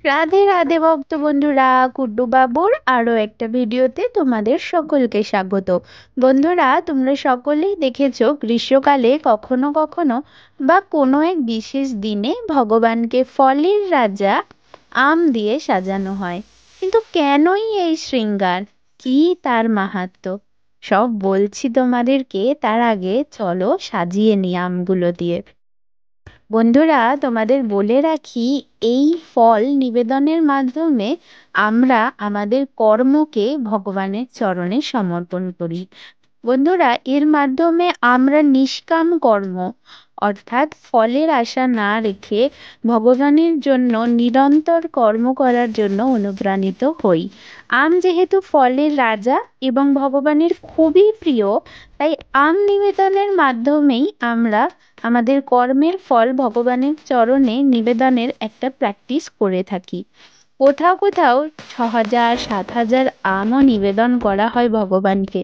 রাধে রাধে ভক্ত বন্ধুরা, কুড্ডু বাবুর আরো একটা ভিডিওতে তোমাদের সকলকে স্বাগত। বন্ধুরা, তোমরা সকলেই দেখেছো গ্রীষ্মকালে কখনো কখনো বা কোনো এক বিশেষ দিনে ভগবানকে ফলের রাজা আম দিয়ে সাজানো হয়। কিন্তু কেনই এই শৃঙ্গার, কি তার মাহাত্ম্য, সব বলছি তোমাদেরকে। তার আগে চলো সাজিয়ে নি আমগুলো দিয়ে। বন্ধুরা, তোমাদের বলে রাখি, এই ফল নিবেদনের মাধ্যমে আমরা আমাদের কর্মকে ভগবানের চরণে সমর্পণ করি। বন্ধুরা, এর মাধ্যমে আমরা নিষ্কাম কর্ম অর্থাৎ ফলের আশা না রেখে ভগবানের জন্য নিরন্তর কর্ম করার জন্য অনুপ্রাণিত হই। আম যেহেতু ফলের রাজা এবং ভগবানের খুবই প্রিয়, তাই আম নিবেদনের মাধ্যমেই আমরা আমাদের কর্মের ফল ভগবানের চরণে নিবেদনের একটা প্র্যাকটিস করে থাকি। কোথাও কোথাও 6,000 7,000 আমও নিবেদন করা হয় ভগবানকে।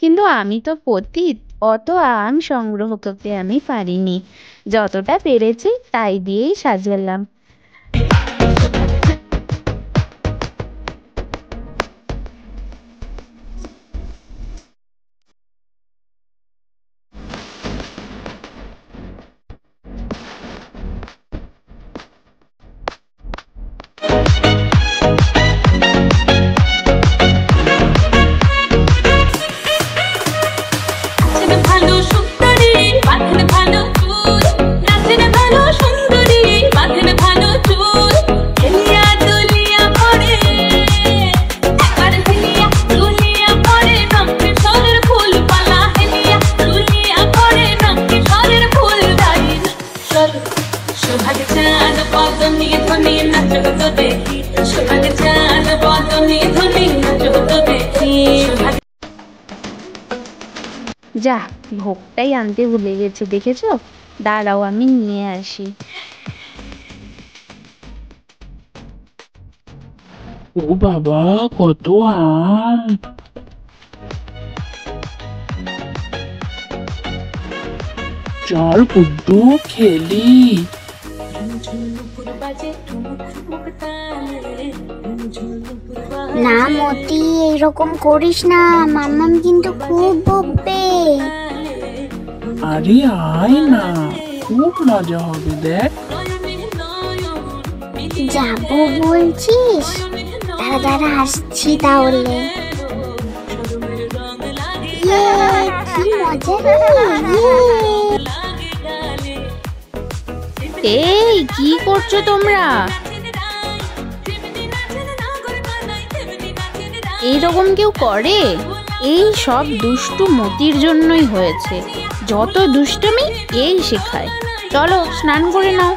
কিন্তু আমি তো পতিত, অত আম সংগ্রহ করতে আমি পারিনি। যতটা পেরেছি তাই দিয়েই সাজালাম। নাচেন ভালো সুন্দরী, বাঁধেন ভালো চুল। নাচেন ভালো সুন্দরী, বাঁধেন ভালো চুল। হেলিয়া দুলিয়া পড়ে, একবার হেলিয়া দুলিয়া পড়ে, রঙে সরের ফুল পালা। হেলিয়া দুলিয়া পড়ে, রঙে সরের ফুল দাঁড়ি। চলো সোহাগ চাঁদ পদমী ধ্বনি নাচো তো দেখি। সোহাগ চাঁদ পদমী ধ্বনি নাচো তো দেখি। যা, ভোগটাই আনতে ভুলে গেছে, দেখেছো? দাঁড়াও, আমি নিয়ে আসি। ও বাবা, কত আম! চল কুদ্দু খেলি। না মতি, এরকম করিস না, মাম্মাম কিন্তু খুব বকবে। আরে আয় না, খুব মজা হবে, দেখ। যাবো বলছিস? দাঁড়া দাঁড়া, আসছি তাহলে। ইয়ে, কি মজা রে, ইয়ে। এই, কি করছো তোমরা? এইরকম কেউ করে? এই সব দুষ্টু মতির জন্যই হয়েছে। যত দুষ্টুমি এই শেখায়। চলো স্নান করে নাও।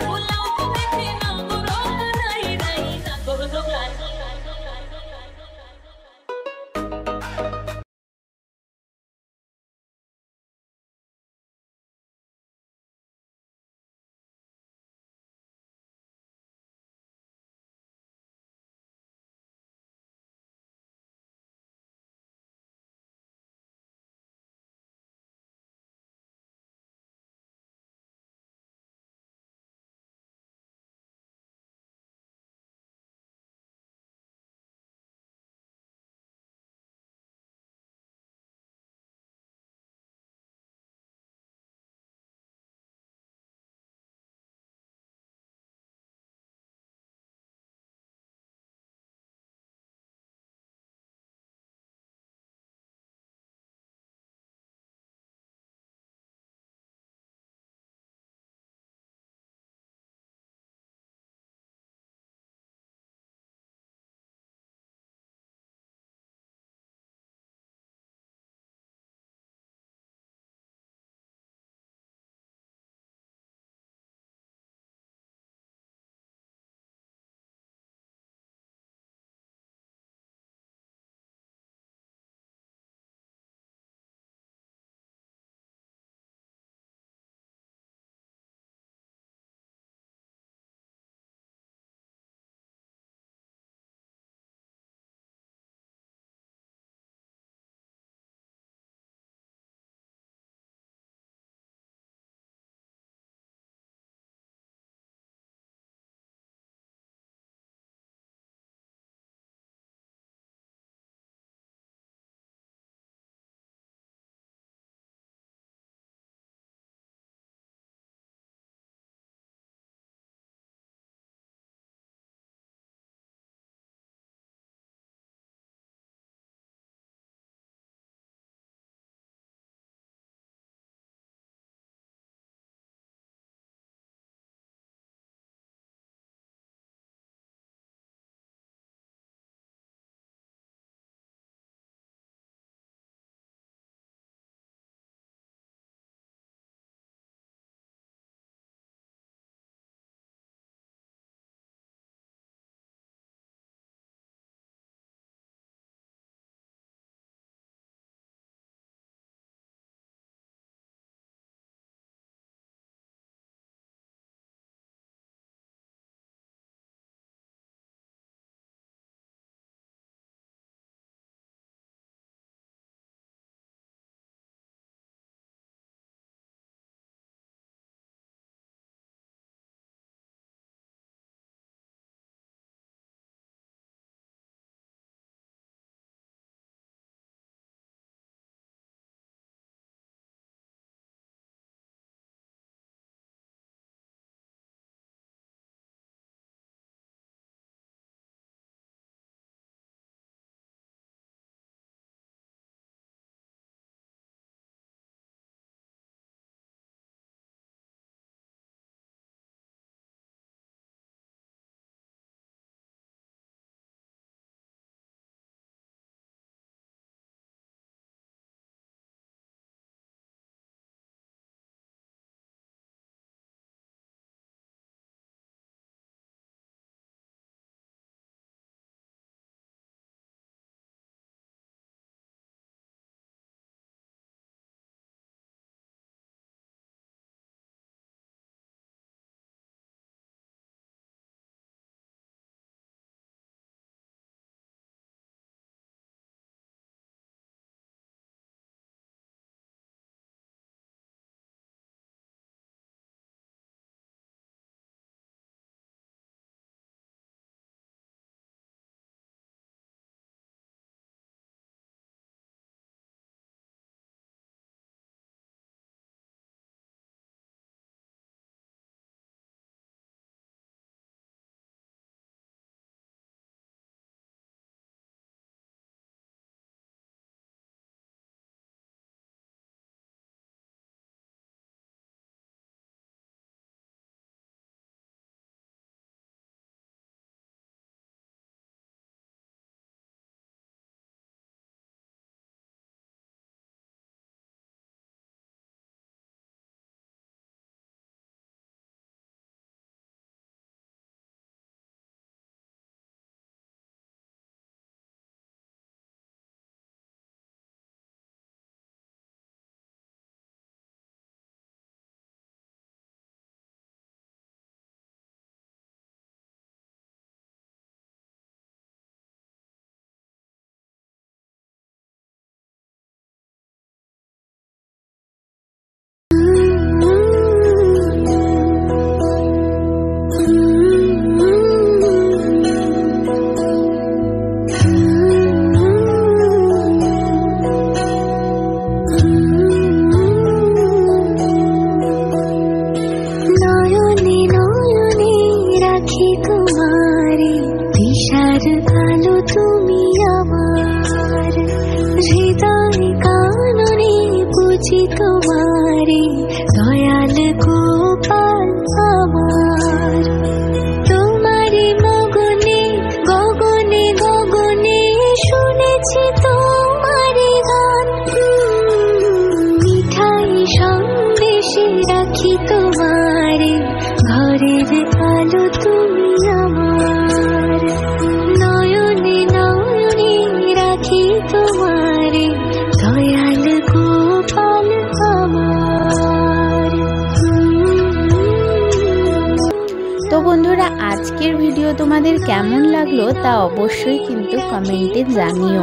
তোমাদের কেমন লাগলো তা অবশ্যই কিন্তু কমেন্টে জানিও।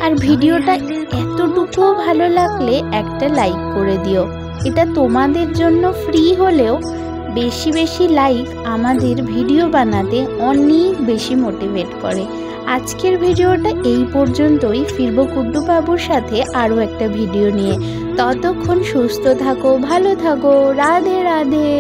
আর ভিডিওটা এতটুকুও ভালো লাগলে একটা লাইক করে দিও। এটা তোমাদের জন্য ফ্রি হলেও বেশি বেশি লাইক আমাদের ভিডিও বানাতে অনেক বেশি মোটিভেট করে। আজকের ভিডিওটা এই পর্যন্তই। ফিরবো কুড্ডু বাবুর সাথে আরও একটা ভিডিও নিয়ে। ততক্ষণ সুস্থ থাকো, ভালো থাকো। রাধে রাধে।